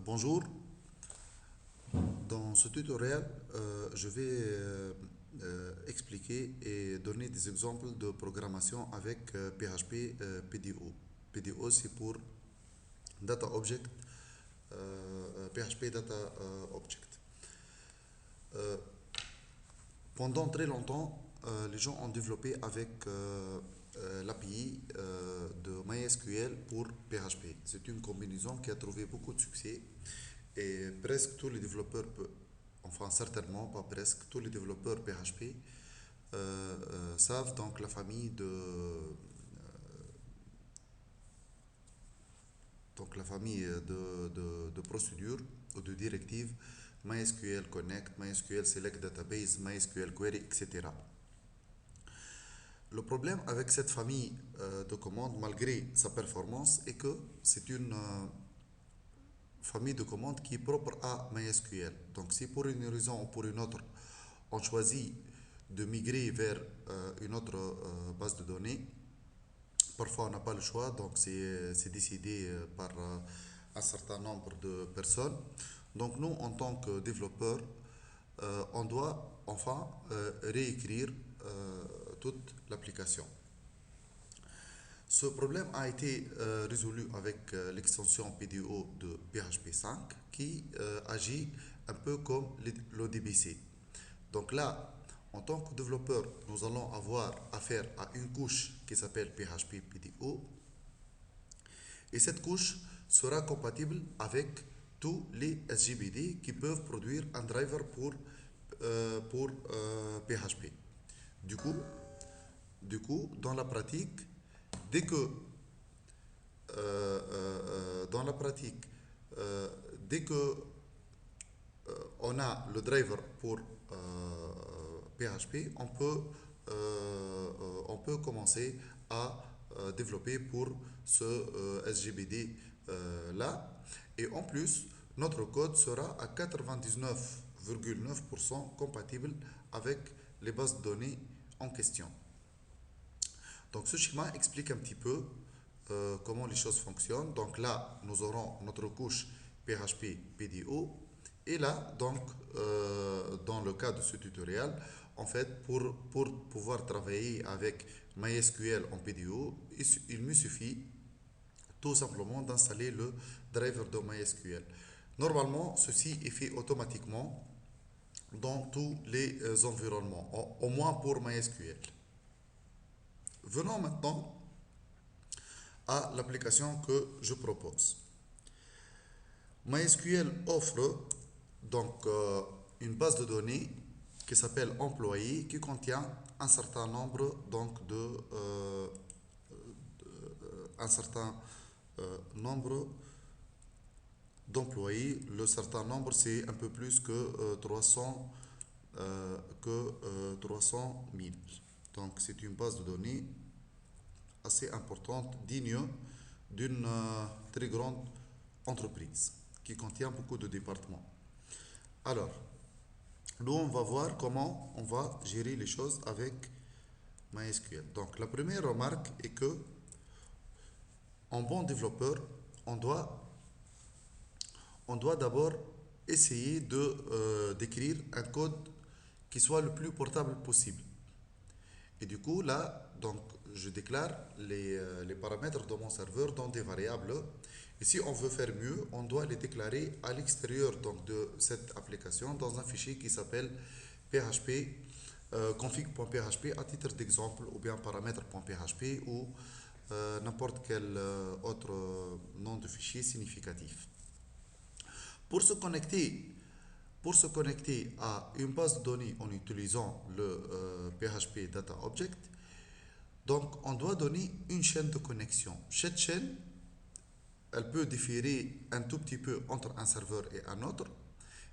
Bonjour, dans ce tutoriel, je vais expliquer et donner des exemples de programmation avec PHP PDO. PDO c'est pour Data Object, PHP Data Object. Euh, Pendant très longtemps, les gens ont développé avec l'API de MySQL pour PHP. C'est une combinaison qui a trouvé beaucoup de succès et presque tous les développeurs, enfin certainement pas presque, tous les développeurs PHP savent donc la famille de procédures ou de directives MySQL Connect, MySQL Select Database, MySQL Query, etc. Le problème avec cette famille de commandes, malgré sa performance, est que c'est une famille de commandes qui est propre à MySQL. Donc si pour une raison ou pour une autre, on choisit de migrer vers une autre base de données, parfois on n'a pas le choix, donc c'est décidé par un certain nombre de personnes. Donc nous, en tant que développeurs, on doit enfin réécrire toute l'application. Ce problème a été résolu avec l'extension PDO de PHP 5 qui agit un peu comme l'ODBC. Donc là, en tant que développeur, nous allons avoir affaire à une couche qui s'appelle PHP PDO et cette couche sera compatible avec tous les SGBD qui peuvent produire un driver pour PHP. Du coup, dans la pratique, dès que dans la pratique, dès que on a le driver pour PHP, on peut commencer à développer pour ce SGBD là. Et en plus, notre code sera à 99,9% compatible avec les bases de données en question. Donc ce schéma explique un petit peu comment les choses fonctionnent. Donc là, nous aurons notre couche PHP PDO. Et là, donc, dans le cas de ce tutoriel, en fait, pour pouvoir travailler avec MySQL en PDO, il me suffit tout simplement d'installer le driver de MySQL. Normalement, ceci est fait automatiquement dans tous les environnements, au moins pour MySQL. Venons maintenant à l'application que je propose. MySQL offre donc une base de données qui s'appelle employé qui contient un certain nombre donc un certain nombre d'employés. Le certain nombre c'est un peu plus que 300 000. Donc c'est une base de données assez importante, digne d'une très grande entreprise qui contient beaucoup de départements. Alors, nous on va voir comment on va gérer les choses avec MySQL. Donc la première remarque est que en bon développeur, on doit, on doit d'abord essayer d'écrire un code qui soit le plus portable possible. Et du coup, là, donc, je déclare les paramètres de mon serveur dans des variables. Et si on veut faire mieux, on doit les déclarer à l'extérieur donc, de cette application dans un fichier qui s'appelle php config.php à titre d'exemple ou bien paramètres.php ou n'importe quel autre nom de fichier significatif. Pour se connecter Pour se connecter à une base de données en utilisant le PHP Data Object, donc on doit donner une chaîne de connexion. Cette chaîne, elle peut différer un tout petit peu entre un serveur et un autre,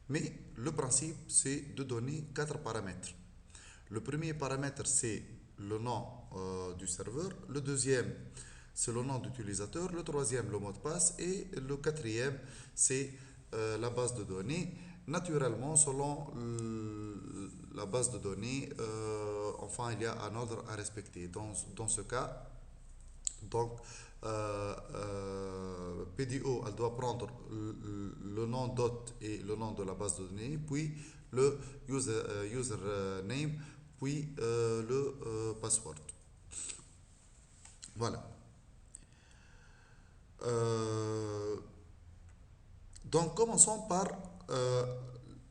mais le principe c'est de donner quatre paramètres. Le premier paramètre c'est le nom du serveur, le deuxième c'est le nom d'utilisateur, le troisième le mot de passe et le quatrième c'est la base de données. Naturellement, selon la base de données, enfin, il y a un ordre à respecter. Dans ce cas, donc, PDO, elle doit prendre le nom d'hôte et le nom de la base de données, puis le username, puis le password. Voilà. Euh, donc, commençons par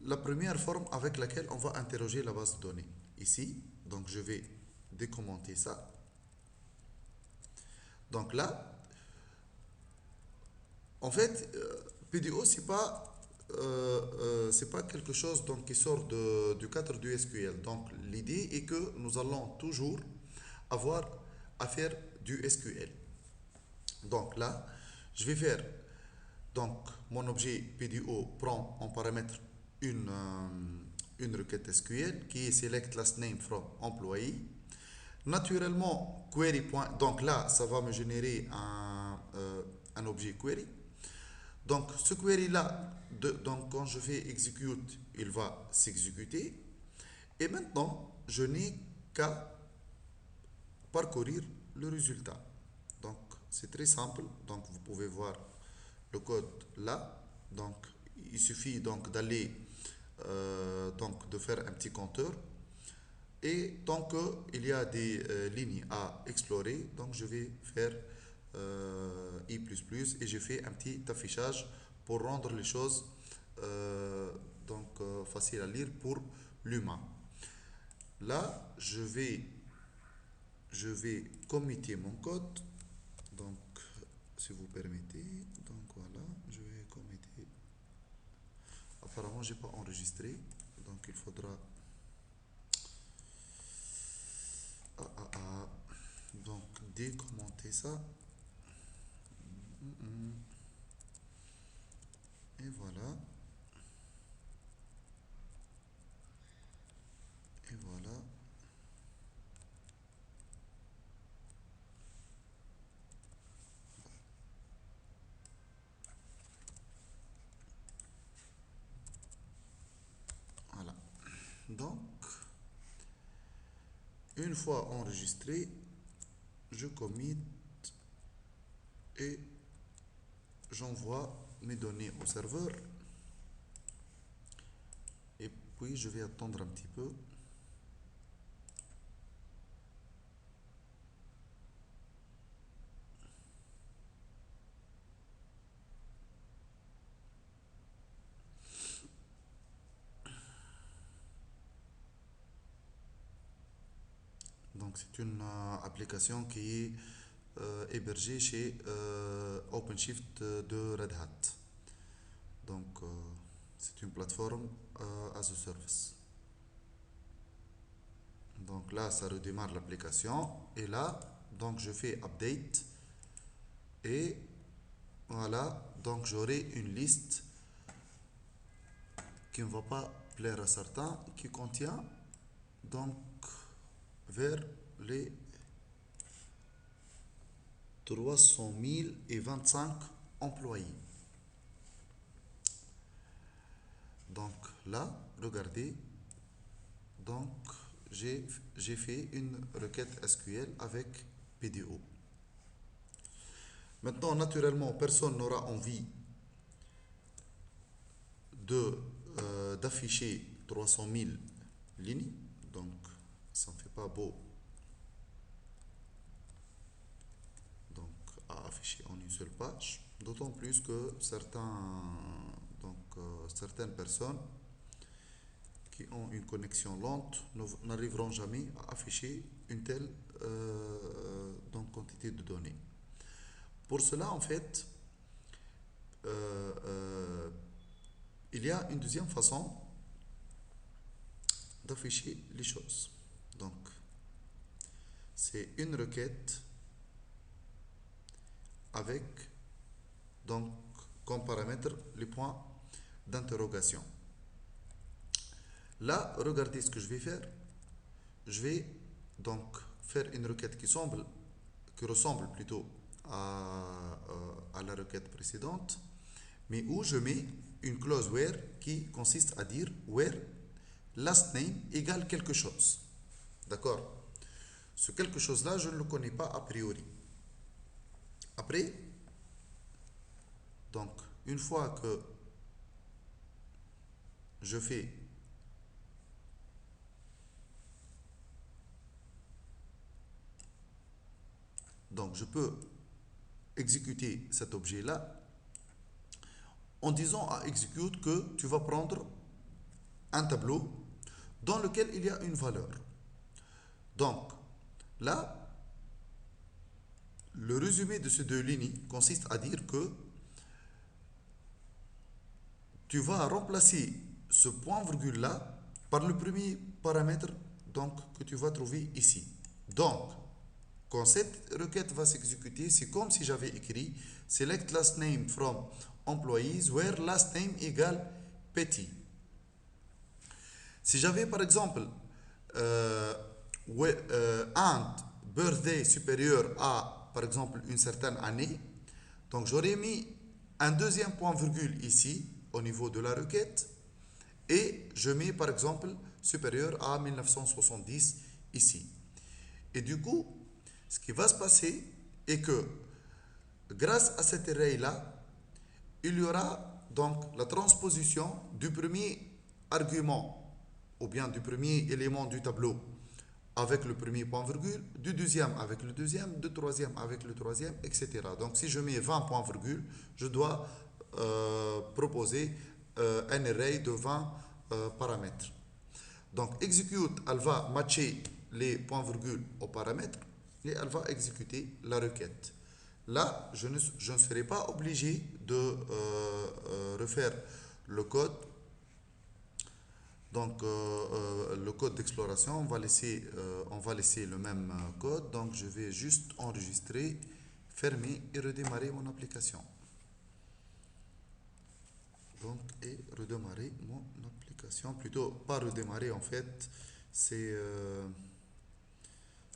la première forme avec laquelle on va interroger la base de données. Ici, donc je vais décommenter ça. Donc là, en fait, PDO, c'est pas quelque chose donc, qui sort du cadre du SQL. Donc, l'idée est que nous allons toujours avoir à faire du SQL. Donc là, je vais faire, donc mon objet PDO prend en paramètre une requête SQL qui est select last name from employee. Naturellement, query. Donc là, ça va me générer un objet query. Donc ce query là, donc quand je fais execute, il va s'exécuter. Et maintenant, je n'ai qu'à parcourir le résultat. Donc c'est très simple. Donc vous pouvez voir le code là. Donc il suffit donc d'aller donc de faire un petit compteur. Et tant qu'il y a des lignes à explorer, donc je vais faire I++ et j'ai fait un petit affichage pour rendre les choses faciles à lire pour l'humain. Là, je vais committer mon code. Donc, si vous permettez, donc voilà, je vais committer. Apparemment, j'ai pas enregistré, donc il faudra. Donc, décommenter ça. Et voilà. Et voilà. Voilà. Donc, une fois enregistré, je commit et j'envoie mes données au serveur. Et puis, je vais attendre un petit peu. Donc, c'est une application qui est hébergée chez OpenShift de Red Hat. Donc, c'est une plateforme as a service. Donc là, ça redémarre l'application. Et là, donc je fais update. Et voilà, donc j'aurai une liste qui ne va pas plaire à certains, qui contient donc vers les 300 025 employés. Donc là, regardez, donc j'ai fait une requête SQL avec PDO. Maintenant, naturellement, personne n'aura envie d'afficher 300 000 lignes, donc ça ne fait pas beau donc, à afficher en une seule page, d'autant plus que certaines personnes qui ont une connexion lente n'arriveront jamais à afficher une telle quantité de données. Pour cela, en fait, il y a une deuxième façon d'afficher les choses. Donc, c'est une requête avec donc comme paramètre les points d'interrogation. Là, regardez ce que je vais faire. Je vais donc faire une requête qui ressemble plutôt à la requête précédente, mais où je mets une clause where qui consiste à dire where last name égale quelque chose. D'accord? Ce quelque chose là, je ne le connais pas a priori. Après, Donc, une fois que je fais, donc je peux exécuter cet objet-là en disant à execute que tu vas prendre un tableau dans lequel il y a une valeur. Donc, là, le résumé de ces deux lignes consiste à dire que tu vas remplacer ce point-virgule là par le premier paramètre donc, que tu vas trouver ici. Donc, quand cette requête va s'exécuter, c'est comme si j'avais écrit select last name from employees where last name égale petit. Si j'avais par exemple and birthday supérieur à par exemple une certaine année, donc j'aurais mis un deuxième point virgule ici au niveau de la requête et je mets par exemple supérieur à 1970 ici. Et du coup, ce qui va se passer est que grâce à cet array là, il y aura donc la transposition du premier argument ou bien du premier élément du tableau avec le premier point virgule, du deuxième avec le deuxième, du troisième avec le troisième, etc. Donc si je mets 20 points virgule, je dois proposer un array de 20 paramètres. Donc execute, elle va matcher les points virgule aux paramètres et elle va exécuter la requête. Là, je ne serai pas obligé de refaire le code. Donc, le code d'exploration, on va laisser le même code. Donc, je vais juste enregistrer, fermer et redémarrer mon application. Donc, et redémarrer mon application. Plutôt, pas redémarrer en fait, c'est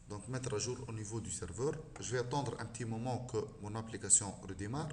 donc mettre à jour au niveau du serveur. Je vais attendre un petit moment que mon application redémarre.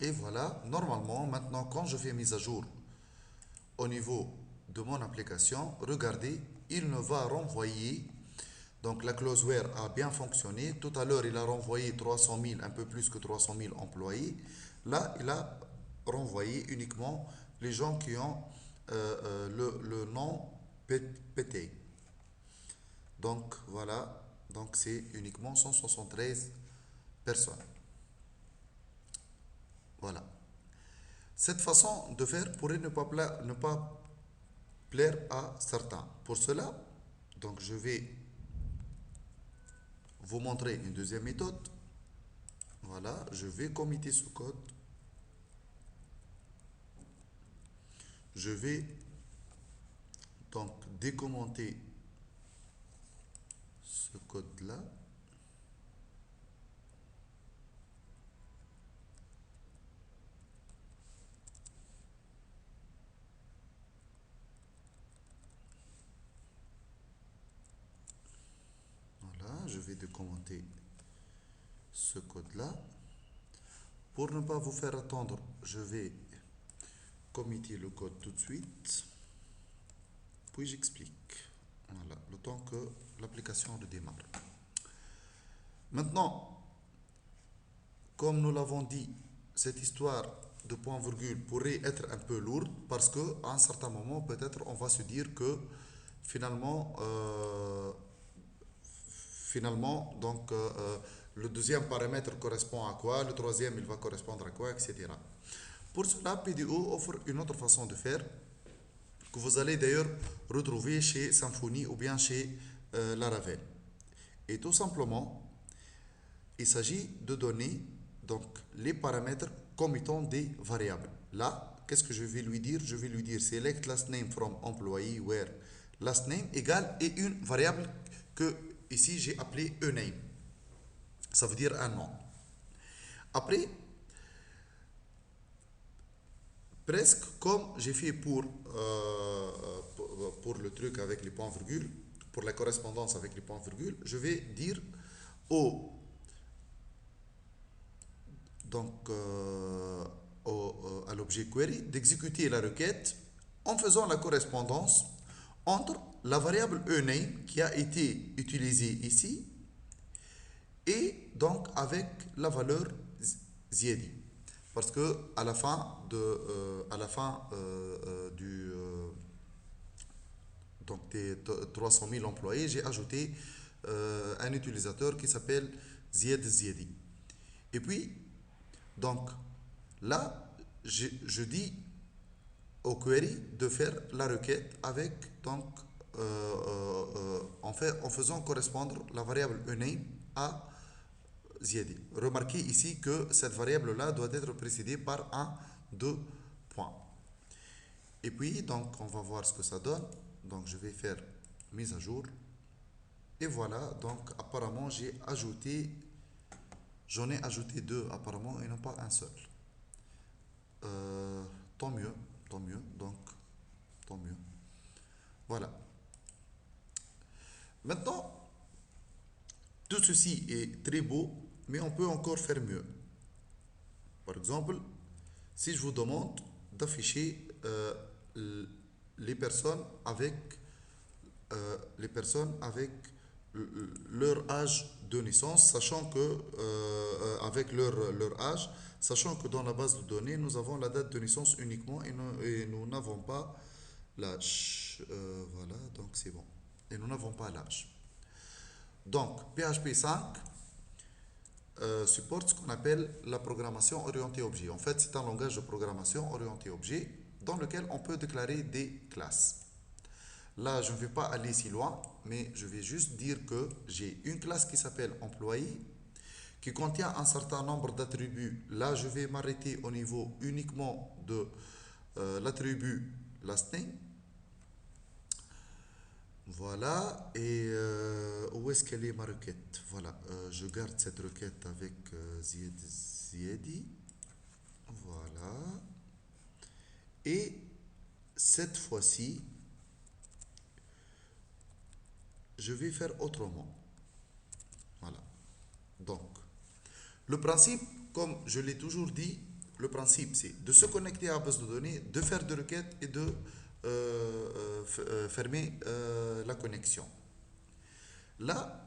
Et voilà, normalement, maintenant, quand je fais mise à jour au niveau de mon application, regardez, il ne va renvoyer. Donc la clause where a bien fonctionné. Tout à l'heure, il a renvoyé 300 000, un peu plus que 300 000 employés. Là, il a renvoyé uniquement les gens qui ont le nom pété. Donc voilà, donc c'est uniquement 173 personnes. Voilà. Cette façon de faire pourrait ne pas plaire à certains. Pour cela, donc je vais vous montrer une deuxième méthode. Voilà, je vais committer ce code. Je vais donc décommenter ce code-là. Voilà, je vais décommenter ce code-là. Pour ne pas vous faire attendre, je vais committer le code tout de suite. Puis j'explique. Voilà, le temps que l'application redémarre. Maintenant, comme nous l'avons dit, cette histoire de point-virgule pourrait être un peu lourde parce qu'à un certain moment, peut-être, on va se dire que finalement, donc, le deuxième paramètre correspond à quoi, le troisième, il va correspondre à quoi, etc. Pour cela, PDO offre une autre façon de faire que vous allez d'ailleurs retrouver chez Symfony ou bien chez Laravel. Et tout simplement, il s'agit de donner donc les paramètres comme étant des variables. Là, qu'est-ce que je vais lui dire? Je vais lui dire select last name from employee where last name égale et une variable que ici j'ai appelée ename. Ça veut dire un nom. Après, presque comme j'ai fait pour le truc avec les points-virgules, pour la correspondance avec les points-virgules. Je vais dire au, donc, à l'objet query d'exécuter la requête en faisant la correspondance entre la variable ename qui a été utilisée ici et donc avec la valeur zd. Parce que à la fin donc des 300 000 employés, j'ai ajouté un utilisateur qui s'appelle ZZD. Et puis, donc, là, je dis au query de faire la requête avec, donc, en faisant correspondre la variable ename à ZD. Remarquez ici que cette variable-là doit être précédée par un, deux points. Et puis, donc, on va voir ce que ça donne. Donc, je vais faire mise à jour. Et voilà, donc, apparemment, j'en ai ajouté deux, apparemment, et non pas un seul. Tant mieux, donc, tant mieux. Voilà. Maintenant, tout ceci est très beau, mais on peut encore faire mieux. Par exemple, si je vous demande d'afficher les personnes avec leur âge de naissance, sachant que avec leur âge, sachant que dans la base de données, nous avons la date de naissance uniquement et nous n'avons pas l'âge. Voilà, donc c'est bon. Et nous n'avons pas l'âge. Donc, PHP 5 supporte ce qu'on appelle la programmation orientée objet. En fait, c'est un langage de programmation orientée objet dans lequel on peut déclarer des classes. Là, je ne vais pas aller si loin, mais je vais juste dire que j'ai une classe qui s'appelle employé, qui contient un certain nombre d'attributs. Là, je vais m'arrêter au niveau uniquement de l'attribut last name. Voilà, et où est-ce qu'elle est ma requête? Voilà, je garde cette requête avec ZD. Voilà. Et cette fois-ci, je vais faire autrement. Voilà. Donc, le principe, comme je l'ai toujours dit, le principe c'est de se connecter à la base de données, de faire des requêtes et de fermer la connexion. Là,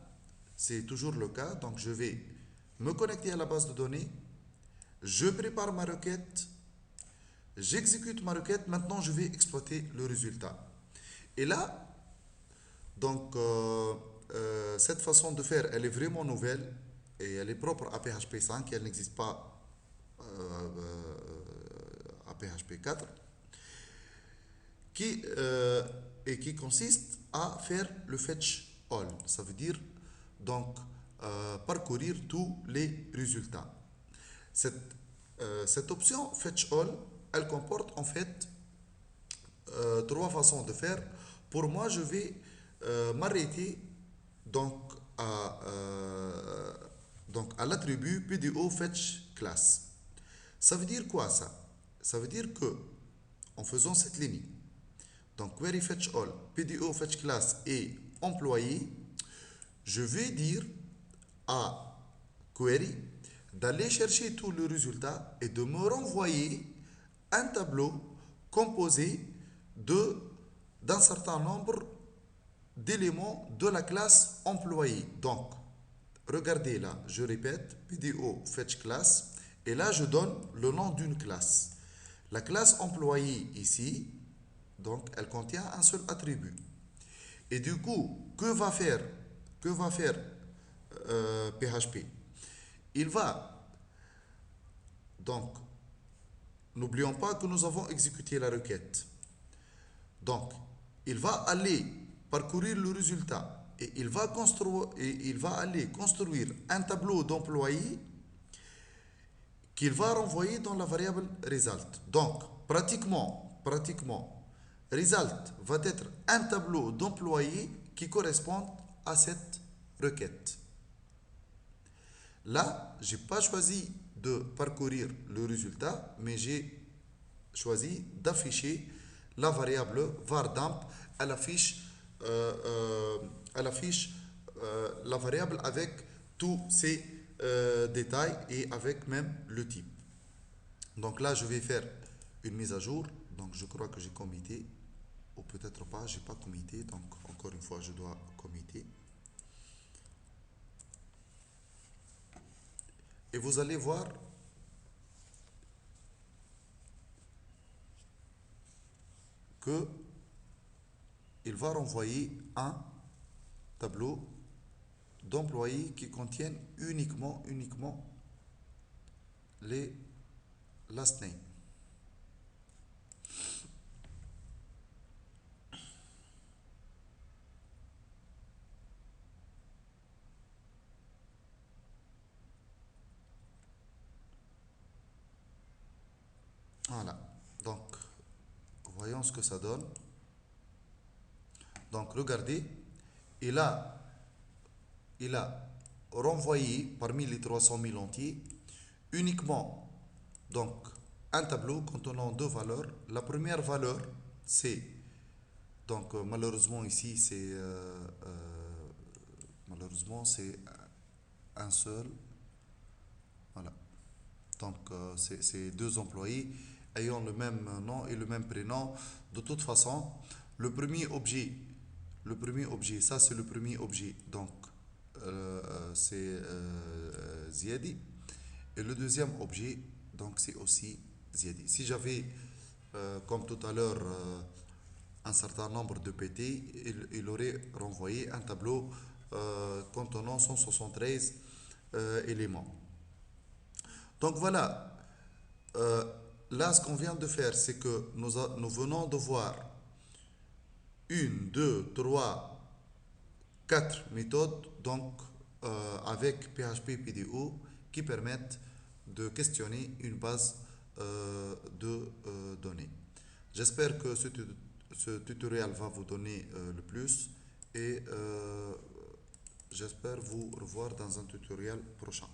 c'est toujours le cas. Donc, je vais me connecter à la base de données. Je prépare ma requête. J'exécute ma requête. Maintenant, je vais exploiter le résultat. Et là, donc, cette façon de faire, elle est vraiment nouvelle et elle est propre à PHP 5. Elle n'existe pas à PHP 4. Qui consiste à faire le fetch all. Ça veut dire donc parcourir tous les résultats. Cette option fetch all, elle comporte en fait trois façons de faire. Pour moi, je vais m'arrêter donc à l'attribut PDO fetch class. Ça veut dire quoi ça? Ça veut dire que en faisant cette ligne, donc query fetch all, PDO fetch class et employé, je vais dire à query d'aller chercher tout le résultat et de me renvoyer un tableau composé d'un certain nombre d'éléments de la classe employé. Donc, regardez là, je répète, PDO fetch class, et là je donne le nom d'une classe. La classe employé ici, donc elle contient un seul attribut. Et du coup, que va faire PHP? Il va, donc, n'oublions pas que nous avons exécuté la requête. Donc, il va aller parcourir le résultat et il va aller construire un tableau d'employés qu'il va renvoyer dans la variable result. Donc, pratiquement, result va être un tableau d'employés qui correspond à cette requête. Là, je n'ai pas choisi de parcourir le résultat, mais j'ai choisi d'afficher la variable vardamp. Elle affiche, elle affiche la variable avec tous ces détails et avec même le type. Donc là, je vais faire une mise à jour. Donc je crois que j'ai commité, ou peut-être pas, j'ai pas commité. Donc encore une fois, je dois commiter. Et vous allez voir que il va renvoyer un tableau d'employés qui contiennent uniquement les last name. Voilà. Donc, voyons ce que ça donne. Donc, regardez, il a, il a renvoyé parmi les 300 000 entiers uniquement donc un tableau contenant deux valeurs. La première valeur, c'est donc malheureusement ici malheureusement c'est un seul. Voilà. Donc c'est deux employés ayant le même nom et le même prénom. De toute façon, le premier objet, ça c'est le premier objet. Donc c'est Ziadi. Et le deuxième objet, donc c'est aussi Ziadi. Si j'avais, comme tout à l'heure, un certain nombre de PT, il aurait renvoyé un tableau contenant 173 éléments. Donc voilà, euh, là ce qu'on vient de faire, c'est que nous venons de voir une, deux, trois, quatre méthodes donc avec PHP PDO qui permettent de questionner une base de données. J'espère que ce tutoriel va vous donner le plus et j'espère vous revoir dans un tutoriel prochain.